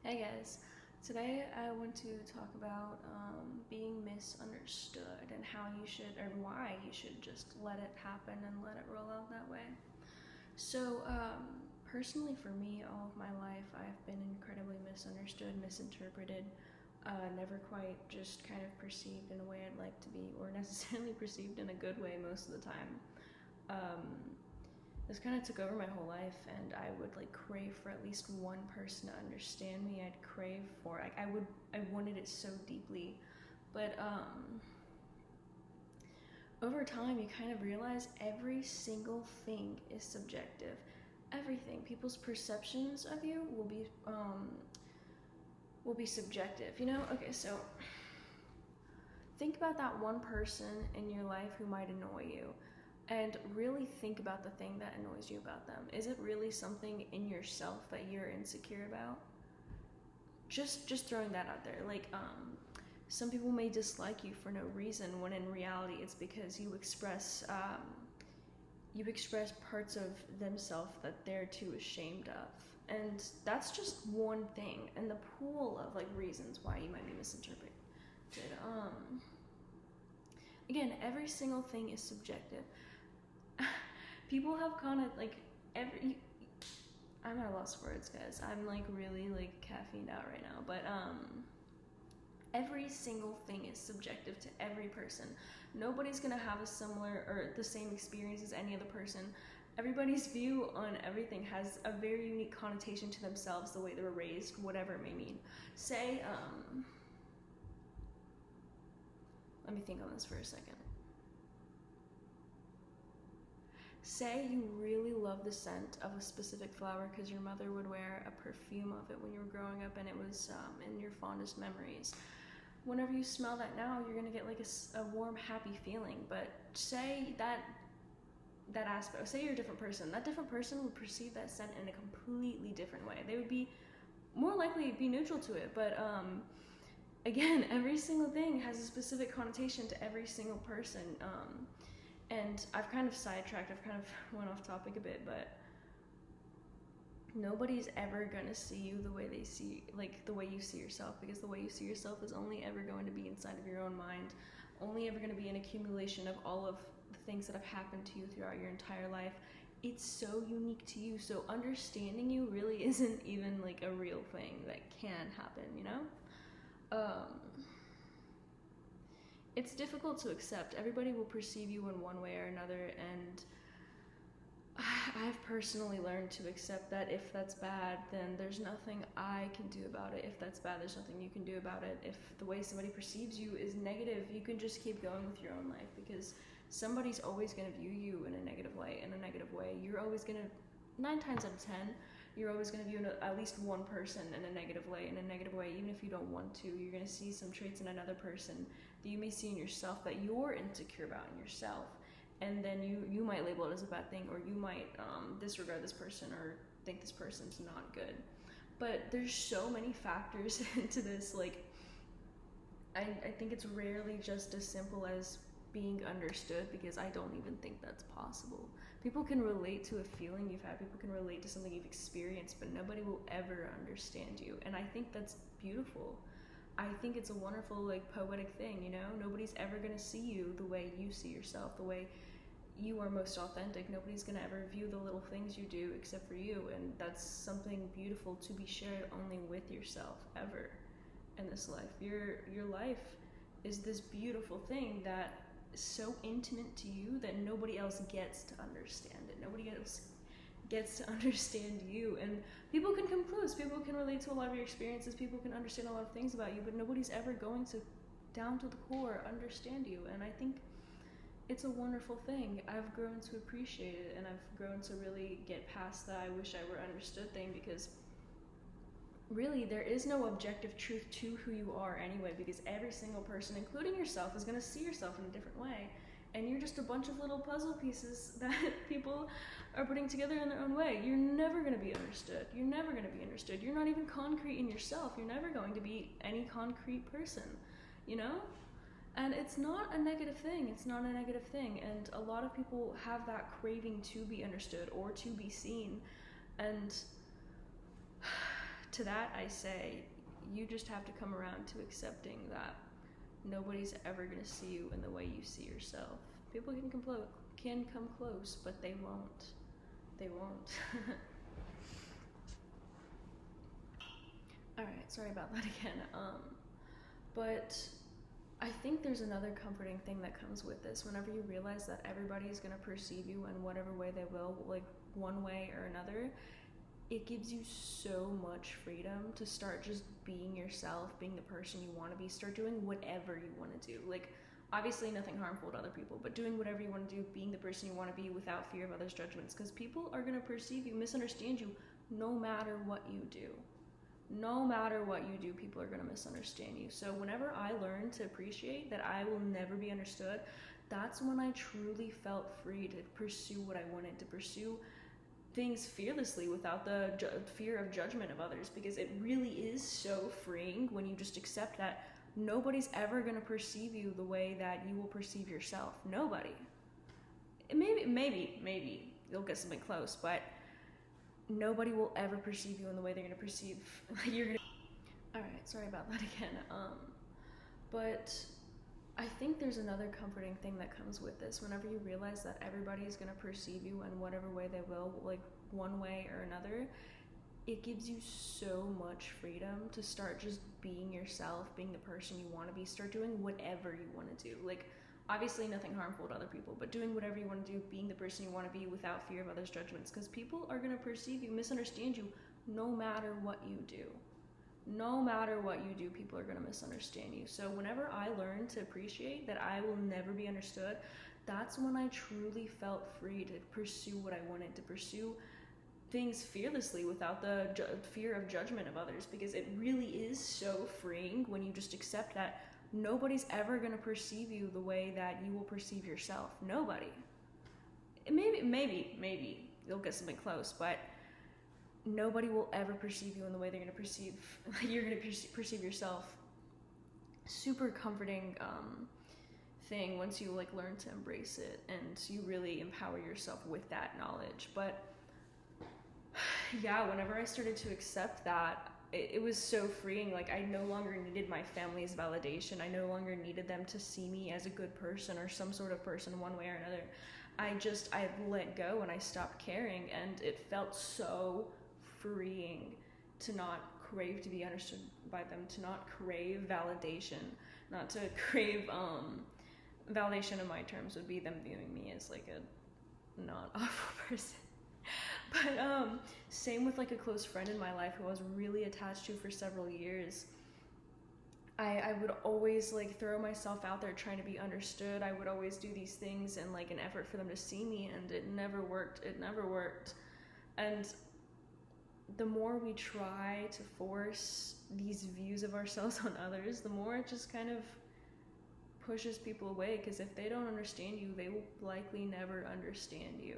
Hey guys, today I want to talk about being misunderstood and how you should, or why you should just let it happen and let it roll out that way. So, personally for me, all of my life, I've been incredibly misunderstood, misinterpreted, never quite just kind of perceived in a way I'd like to be, or necessarily perceived in a good way most of the time. Um, this kind of took over my whole life, and I would like crave for at least one person to understand me. I'd crave for I wanted it so deeply. But over time you kind of realize every single thing is subjective. Everything, people's perceptions of you will be subjective, you know? Okay, so think about that one person in your life who might annoy you, and really think about the thing that annoys you about them. Is it really something in yourself that you're insecure about? Just throwing that out there. Like, some people may dislike you for no reason, when in reality it's because you express parts of themselves that they're too ashamed of. And that's just one thing in the pool of like reasons why you might be misinterpreted. Again, every single thing is subjective. People have kind of like I'm at a loss for words, guys. I'm like really like caffeined out right now, but every single thing is subjective to every person. Nobody's gonna have a similar or the same experience as any other person. Everybody's view on everything has a very unique connotation to themselves, the way they were raised, whatever it may mean. Say, let me think on this for a second. Say you really love the scent of a specific flower because your mother would wear a perfume of it when you were growing up, and it was in your fondest memories. Whenever you smell that now, you're gonna get like a warm, happy feeling. But say that aspect, say you're a different person, that different person would perceive that scent in a completely different way. They would be more likely be neutral to it, but again, every single thing has a specific connotation to every single person. And I've kind of sidetracked, I've kind of went off topic a bit, but nobody's ever gonna see you the way they see, like the way you see yourself, because the way you see yourself is only ever going to be inside of your own mind, only ever going to be an accumulation of all of the things that have happened to you throughout your entire life. It's so unique to you, so understanding you really isn't even like a real thing that can happen, you know? It's difficult to accept. Everybody will perceive you in one way or another, and I've personally learned to accept that if that's bad, then there's nothing I can do about it. If that's bad, there's nothing you can do about it. If the way somebody perceives you is negative, you can just keep going with your own life, because somebody's always going to view you in a negative light, in a negative way. You're always going to, 9 times out of 10, you're always going to view at least one person in a negative way, even if you don't want to. You're going to see some traits in another person that you may see in yourself that you're insecure about in yourself, and then you might label it as a bad thing, or you might disregard this person or think this person's not good. But there's so many factors into this. Like, I think it's rarely just as simple as being understood, because I don't even think that's possible. People can relate to a feeling you've had, people can relate to something you've experienced, but nobody will ever understand you. And I think that's beautiful. I think it's a wonderful, like, poetic thing, you know? Nobody's ever gonna see you the way you see yourself, the way you are most authentic. Nobody's gonna ever view the little things you do except for you, and that's something beautiful to be shared only with yourself ever in this life. Your life is this beautiful thing that is so intimate to you that nobody else gets to understand it. Nobody else gets to understand you, and people can come close, people can relate to a lot of your experiences, people can understand a lot of things about you, but nobody's ever going to, down to the core, understand you. And I think it's a wonderful thing. I've grown to appreciate it, and I've grown to really get past that I wish I were understood thing, because really there is no objective truth to who you are anyway, because every single person, including yourself, is going to see yourself in a different way, and you're just a bunch of little puzzle pieces that people are putting together in their own way. You're never going to be understood. You're never going to be understood. You're not even concrete in yourself. You're never going to be any concrete person, you know? And it's not a negative thing. It's not a negative thing. And a lot of people have that craving to be understood or to be seen. And to that I say, you just have to come around to accepting that nobody's ever going to see you in the way you see yourself. People can come close, but they won't. They won't. Alright, sorry about that again. But I think there's another comforting thing that comes with this. Whenever you realize that everybody's going to perceive you in whatever way they will, like one way or another, it gives you so much freedom to start just being yourself, being the person you want to be, start doing whatever you want to do. Like, obviously nothing harmful to other people, but doing whatever you want to do, being the person you want to be without fear of others' judgments, because people are going to perceive you, misunderstand you, no matter what you do. No matter what you do, people are going to misunderstand you. So whenever I learned to appreciate that I will never be understood, that's when I truly felt free to pursue what I wanted, to pursue things fearlessly without the fear of judgment of others, because it really is so freeing when you just accept that nobody's ever going to perceive you the way that you will perceive yourself. Nobody. Maybe you'll get something close, but nobody will ever perceive you in the way they're going to perceive you're going to. Alright, sorry about that again. But I think there's another comforting thing that comes with this. Whenever you realize that everybody's going to perceive you in whatever way they will, like one way or another, it gives you so much freedom to start just being yourself, being the person you want to be, start doing whatever you want to do. Like, obviously nothing harmful to other people, but doing whatever you want to do, being the person you want to be without fear of others' judgments, because people are going to perceive you, misunderstand you, no matter what you do. No matter what you do, people are going to misunderstand you. So whenever I learned to appreciate that I will never be understood, that's when I truly felt free to pursue what I wanted, to pursue things fearlessly without the fear of judgment of others, because it really is so freeing when you just accept that nobody's ever going to perceive you the way that you will perceive yourself. Nobody. Maybe you'll get something close, but nobody will ever perceive you in the way they're going to perceive you're going to perceive yourself. Super comforting thing once you like learn to embrace it and you really empower yourself with that knowledge. But yeah, whenever I started to accept that, it was so freeing. Like, I no longer needed my family's validation. I no longer needed them to see me as a good person or some sort of person one way or another. I let go and I stopped caring, and it felt so freeing to not crave to be understood by them, to not crave validation, not to crave validation in my terms would be them viewing me as like a not awful person. But same with like a close friend in my life who I was really attached to for several years. I would always like throw myself out there trying to be understood. I would always do these things in like an effort for them to see me, and it never worked. And the more we try to force these views of ourselves on others, the more it just kind of pushes people away, because if they don't understand you, they will likely never understand you.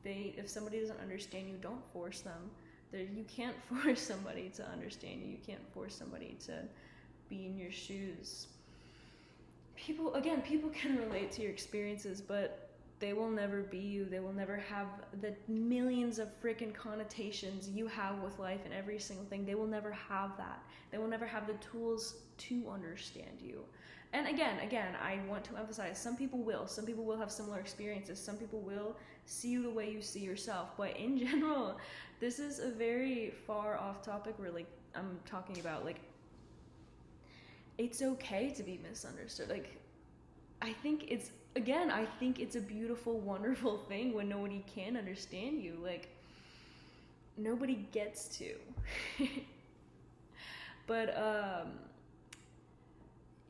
If somebody doesn't understand you, don't force them. You can't force somebody to understand you. You can't force somebody to be in your shoes. People can relate to your experiences, but they will never be you. They will never have the millions of freaking connotations you have with life and every single thing. They will never have that. They will never have the tools to understand you. And again, I want to emphasize, some people will have similar experiences. Some people will see you the way you see yourself. But in general, this is a very far off topic where like I'm talking about like it's okay to be misunderstood. Like I think it's a beautiful, wonderful thing when nobody can understand you. Like nobody gets to. But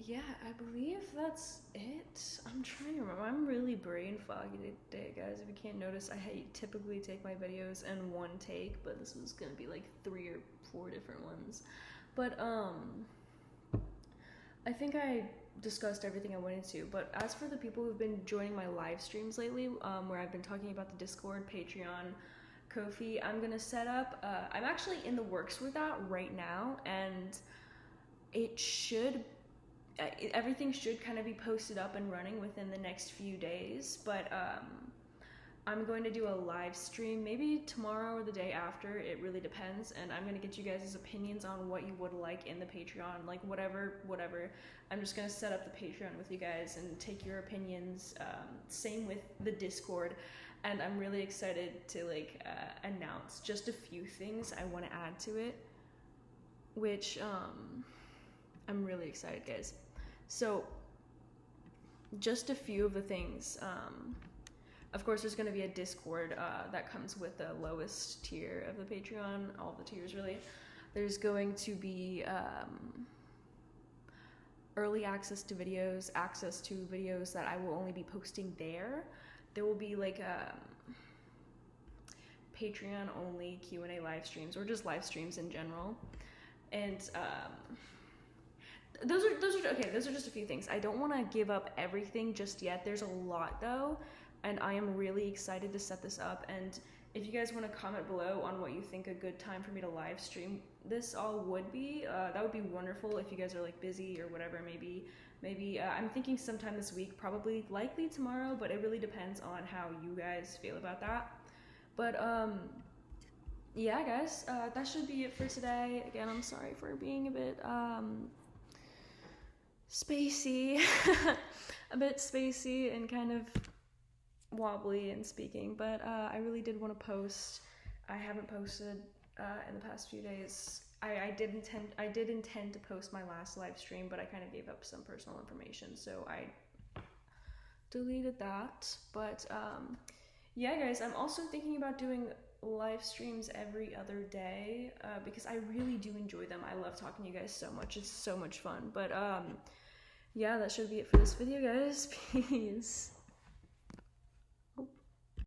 yeah, I believe that's it. I'm trying to remember. I'm really brain foggy today, guys. If you can't notice, I typically take my videos in one take, but this was gonna be like 3 or 4 different ones. But I think I discussed everything I wanted to. But as for the people who've been joining my live streams lately, where I've been talking about the Discord, Patreon, Ko-fi, I'm gonna set up. I'm actually in the works with that right now, and everything should kind of be posted up and running within the next few days. But I'm going to do a live stream maybe tomorrow or the day after. It really depends, and I'm going to get you guys' opinions on what you would like in the Patreon, like whatever. I'm just going to set up the Patreon with you guys and take your opinions. Same with the Discord, and I'm really excited to like announce just a few things I want to add to it, which I'm really excited, guys. So just a few of the things. Of course, there's going to be a Discord that comes with the lowest tier of the Patreon, all the tiers really. There's going to be early access to videos that I will only be posting there. There will be like Patreon only Q&A live streams, or just live streams in general. And those are just a few things. I don't want to give up everything just yet. There's a lot though, and I am really excited to set this up. And if you guys want to comment below on what you think a good time for me to live stream this all would be, that would be wonderful. If you guys are like busy or whatever, maybe I'm thinking sometime this week, probably likely tomorrow, but it really depends on how you guys feel about that. But yeah, guys, that should be it for today. Again, I'm sorry for being a bit spacey, a bit spacey and kind of wobbly in speaking, but I really did want to post. I haven't posted in the past few days. I did intend to post my last live stream, but I kind of gave up some personal information, so I deleted that. But yeah, guys, I'm also thinking about doing live streams every other day because I really do enjoy them. I love talking to you guys so much. It's so much fun. But yeah, that should be it for this video, guys. Peace.